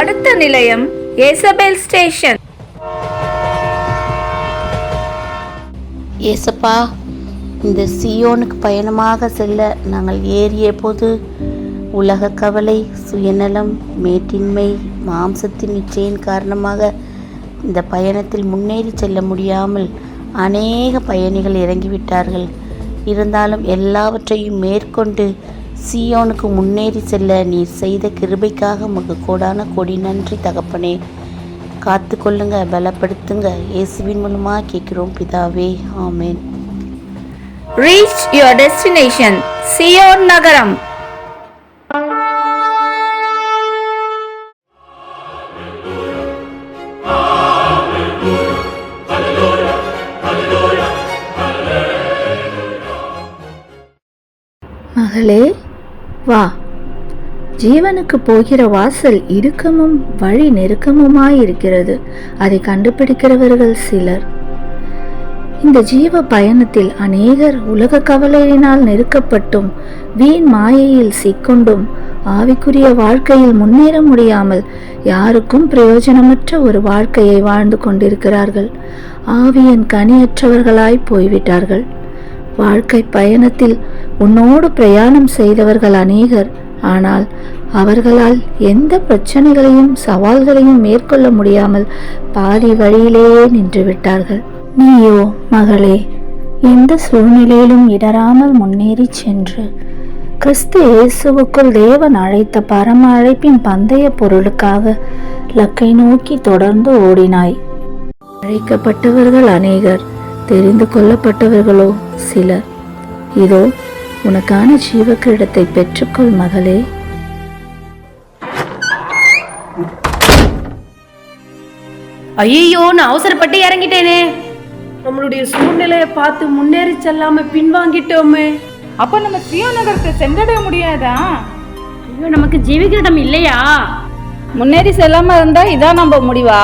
அடுத்த நிலையம் ஏசபெல் ஸ்டேஷன். ஏசப்பா, இந்த சியோனுக்கு பயணமாக செல்ல நாங்கள் ஏறிய போது உலக கவலை, சுயநலம், மேட்டின்மை, மாம்சத்தின் இச்சையின் காரணமாக இந்த பயணத்தில் முன்னேறி செல்ல முடியாமல் அநேக பயணிகள் இறங்கிவிட்டார்கள். இருந்தாலும் எல்லாவற்றையும் மேற்கொண்டு சியோனுக்கு முன்னேறி செல்ல நீர் செய்த கிருபைக்காக உமக்கு கோடான கோடி நன்றி தகப்பனே. காத்து கொள்ளுங்க, பலப்படுத்துங்க. இயேசுவின் மூலமாக கேட்கிறோம் பிதாவே, ஆமேன். Reach your destination, சியோன் நகரம். மகளே, வா. ஜீவனுக்கு போகிற வாசல் இடுக்கமும் வழி நெருக்கமுமாயிருக்கிறது. அதை கண்டுபிடிக்கிறவர்கள் சிலர். இந்த ஜீவ பயணத்தில் அநேகர் உலக கவலையினால் நெருக்கப்பட்டும் வீண் மாயையில் சிக்கொண்டும் ஆவிக்குரிய வாழ்க்கையில் முன்னேற முடியாமல் யாருக்கும் பிரயோஜனமற்ற ஒரு வாழ்க்கையை வாழ்ந்து கொண்டிருக்கிறார்கள். ஆவியின் கனியற்றவர்களாய் போய்விட்டார்கள். வாழ்க்கை பயணத்தில் உன்னோடு பிரயாணம் செய்தவர்கள் அநேகர். ஆனால் அவர்களால் எந்த பிரச்சனைகளையும் சவால்களையும் மேற்கொள்ள முடியாமல் பாதி வழியிலேயே நின்று விட்டார்கள். நீயோ மகளே, எந்த சூழ்நிலையிலும் இடராமல் முன்னேறி சென்று கிறிஸ்து இயேசுவுக்குள் தேவன் அழைத்த பரம அழைப்பின் பந்தய பொருளுக்காக லக்கை நோக்கி தொடர்ந்து ஓடினாய். அழைக்கப்பட்டவர்கள் அநேகர், தெரிந்து கொள்ளப்பட்டவர்களோ சிலர். இதோ உனக்கான ஜீவ கிரீடத்தை பெற்றுக்கொள் மகளே. ஐயோ, நான் அவசரப்பட்டு இறங்கிட்டேனே. நம்மளுடைய சூழ்நிலையை பார்த்து முன்னேறி செல்லாம பின்வாங்கிட்டோமே. அப்ப நம்ம சியோன் நகரத்தை சென்றடைய முடியாதா? ஐயோ, நமக்கு ஜீவ கிரீடம் இல்லையா? முன்னேறி செல்லாம இருந்தா இதான் நம்ம முடிவா?